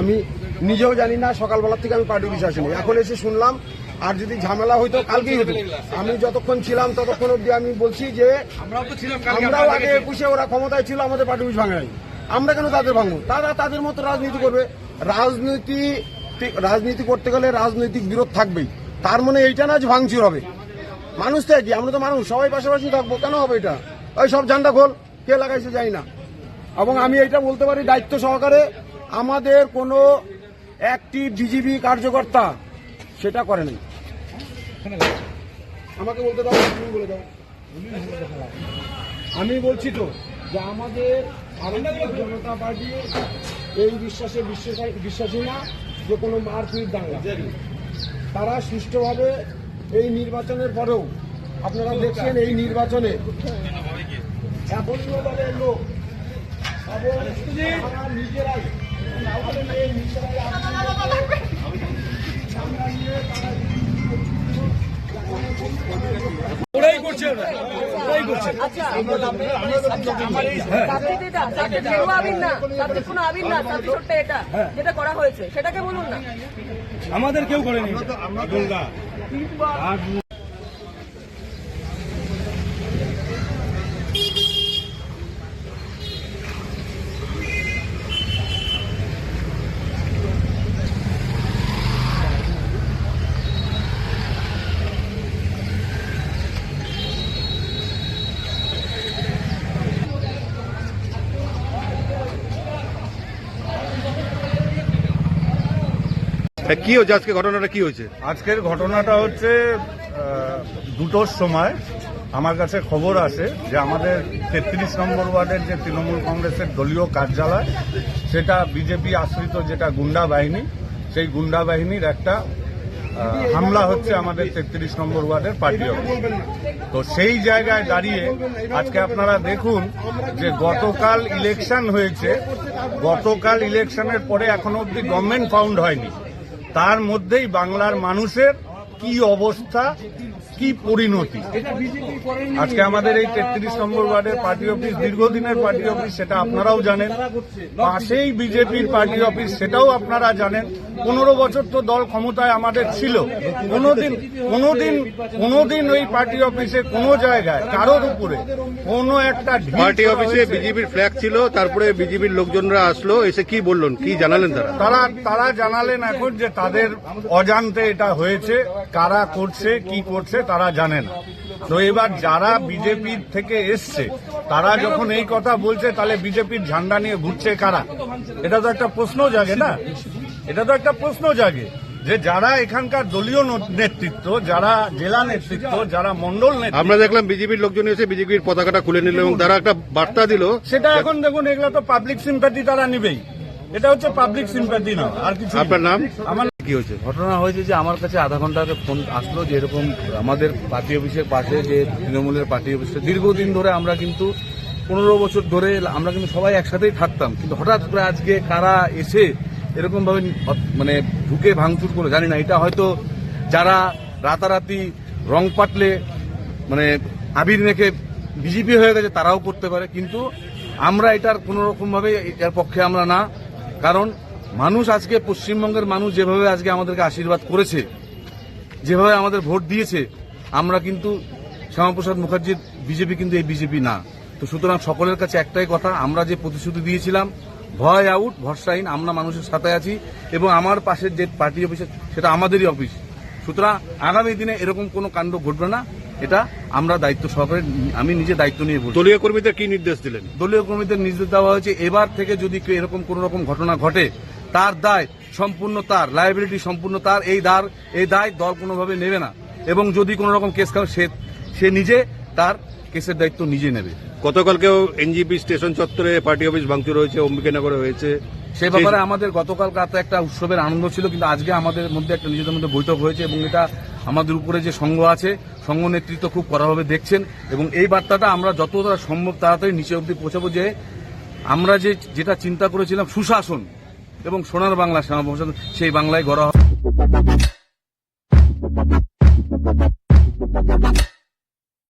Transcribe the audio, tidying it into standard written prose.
আমি নিজেও জানি না, সকালবেলার থেকে আমি পার্টি অফিসে আসিনি, এখন এসে শুনলাম। আর যদি ঝামেলা হইতো কালকেই হতো। আমি যতক্ষণ ছিলাম ততক্ষণ অব্দি আমি বলছি যে আমরাও আগে 21-এ ওরা ক্ষমতায় ছিল, আমাদের পার্টি অফিস ভাঙে নাই, আমরা কেন তাদের ভাঙবো? তারা তাদের মতো রাজনীতি করবে। রাজনীতি করতে গেলে রাজনৈতিক বিরোধ থাকবেই, তার মানে এইটা না যে ভাঙচুর হবে। মানুষ তো একই, আমরা তো মানুষ, সবাই পাশাপাশি থাকবো, কেন হবে এটা? ওই সব ঝান্ডা খোল, কে লাগাইছে জানি না। এবং আমি এইটা বলতে পারি দায়িত্ব সহকারে, আমাদের কোনো একটি বিজেপি কার্যকর্তা সেটা করে নাই। আমাকে বলতে দাও, তুমি বলে দাও। আমি বলছি তো যে আমাদের ভারতীয় জনতা পার্টি এই বিশ্বাসী না যে কোনো মারপিট দাঙ্গা। তারা সুষ্ঠুভাবে এই নির্বাচনের পরেও আপনারা দেখছেন, এই নির্বাচনে এখনও দলের লোক নিজেরাই ওরাই করছে, ওরাই করছে। যেটা করা হয়েছে সেটাকে বলুন না, আমাদের কেউ করেনি। কি হয়েছে আজকে, ঘটনাটা কি হয়েছে? আজকের ঘটনাটা হচ্ছে 2টোর সময় আমার কাছে খবর আসে যে আমাদের 33 নম্বর ওয়ার্ডের যে তৃণমূল কংগ্রেসের দলীয় কার্যালয়, সেটা বিজেপি আশ্রিত যেটা গুন্ডা বাহিনী, সেই গুন্ডা বাহিনীর একটা হামলা হচ্ছে আমাদের 33 নম্বর ওয়ার্ডের পার্টি অফিস। তো সেই জায়গায় দাঁড়িয়ে আজকে আপনারা দেখুন যে গতকাল ইলেকশন হয়েছে, গতকাল ইলেকশনের পরে এখনো অব্দি গভর্নমেন্ট ফাউন্ড হয়নি, তার মধ্যেই বাংলার মানুষের কি অবস্থা, কি পরিণতি। আজকে আমাদের এই 33 নম্বর ওয়ার্ডের পার্টি অফিস দীর্ঘদিনের পার্টি অফিস, সেটা আপনারাও জানেন। পাশেই বিজেপির পার্টি অফিস, সেটাও আপনারা জানেন। 15 বছর তো দল ক্ষমতায় আমাদের ছিল, কোনোদিন ওই পার্টি অফিসে কোনো জায়গায় কারোর উপরে কোনো একটা পার্টি অফিসে বিজেপির ফ্ল্যাগ ছিল, তারপরে বিজেপির লোকজনরা আসলো, এসে কি বললেন, কি জানালেন? তারা জানালেন এখন যে তাদের অজান্তে এটা হয়েছে, কারা করছে কি করছে তারা জানে না। তো এবার যারা বিজেপির থেকে এসছে তারা যখন এই কথা বলছে, তাহলে বিজেপির ঝান্ডা নিয়ে ঘুরছে কারা? এটা তো একটা প্রশ্ন জাগে না, এটা তো একটা প্রশ্ন জাগে যে যারা এখানকার দলীয় নেতৃত্ব, যারা জেলা নেতৃত্ব, যারা মন্ডল নেতৃত্ব। আমরা দেখলাম বিজেপির লোকজন এসে বিজেপির পতাকাটা খুলে নিল এবং তারা একটা বার্তা দিল। সেটা এখন দেখুন, এগুলো তো পাবলিক সিম্প্যাথি তারা নিবেই, এটা হচ্ছে পাবলিক সিম্প্যাথি না, আর কিছু। আপনার নাম? আমার কি হয়েছে? ঘটনা হয়েছে যে আমার কাছে আধা ঘন্টা আগে ফোন আসলো যে এরকম আমাদের পার্টি অফিসের পাশে যে তৃণমূলের পার্টি অফিসে দীর্ঘদিন ধরে আমরা কিন্তু 15 বছর ধরে আমরা কিন্তু সবাই একসাথেই থাকতাম, কিন্তু হঠাৎ করে আজকে কারা এসে এরকম ভাবে মানে ঢুকে ভাঙচুর করে, জানি না, এটা হয়তো যারা রাতারাতি রং পাটলে মানে আবির মেখে বিজেপি হয়ে গেছে তারাও করতে পারে, কিন্তু আমরা এটার কোন রকম ভাবে এটার পক্ষে আমরা না। কারণ মানুষ আজকে, পশ্চিমবঙ্গের মানুষ যেভাবে আজকে আমাদেরকে আশীর্বাদ করেছে, যেভাবে আমাদের ভোট দিয়েছে, আমরা কিন্তু শ্যামাপ্রসাদ মুখার্জির বিজেপি কিন্তু এই বিজেপি না। তো সুতরাং সকলের কাছে একটাই কথা, আমরা যে প্রতিশ্রুতি দিয়েছিলাম ভয় আউট ভরসাহীন, আমরা মানুষের সাথে আছি এবং আমার পাশের যে পার্টি অফিস সেটা আমাদেরই অফিস। সুতরাং আগামী দিনে এরকম কোনো কাণ্ড ঘটবে না, এটা আমরা দায়িত্ব সহকারে, আমি নিজে দায়িত্ব নিয়ে বলছি। দলীয় কর্মীদের কি নির্দেশ দিলেন? দলীয় কর্মীদের নির্দেশ দেওয়া হয়েছে এবার থেকে যদি এরকম কোন রকম ঘটনা ঘটে, তার দায় সম্পূর্ণ তার, লায়াবিলিটি সম্পূর্ণ তার, এই দায় দল কোনোভাবে নেবে না এবং যদি কোন রকম কেস করে সে নিজে তার কেসের দায়িত্ব নিজে নেবে। গতকালকেও এনজিপি স্টেশন চত্বরে পার্টি অফিস ভাঙচুর হয়েছে, অম্বিকানগরে হয়েছে, সেই ব্যাপারে আমাদের গতকাল রাতে একটা উৎসবের আনন্দ ছিল, কিন্তু আজকে আমাদের মধ্যে একটা নিজেদের মধ্যে বৈঠক হয়েছে এবং এটা আমাদের উপরে যে সংঘ আছে, সংঘ নেতৃত্ব খুব কড়াভাবে দেখছেন এবং এই বার্তাটা আমরা যতটা সম্ভব তাড়াতাড়ি নিচে অবধি পৌঁছাবো যে আমরা যেটা চিন্তা করেছিলাম সুশাসন এবং সোনার বাংলা সেনা প্রশাসন, সেই বাংলায় গড়া হবে।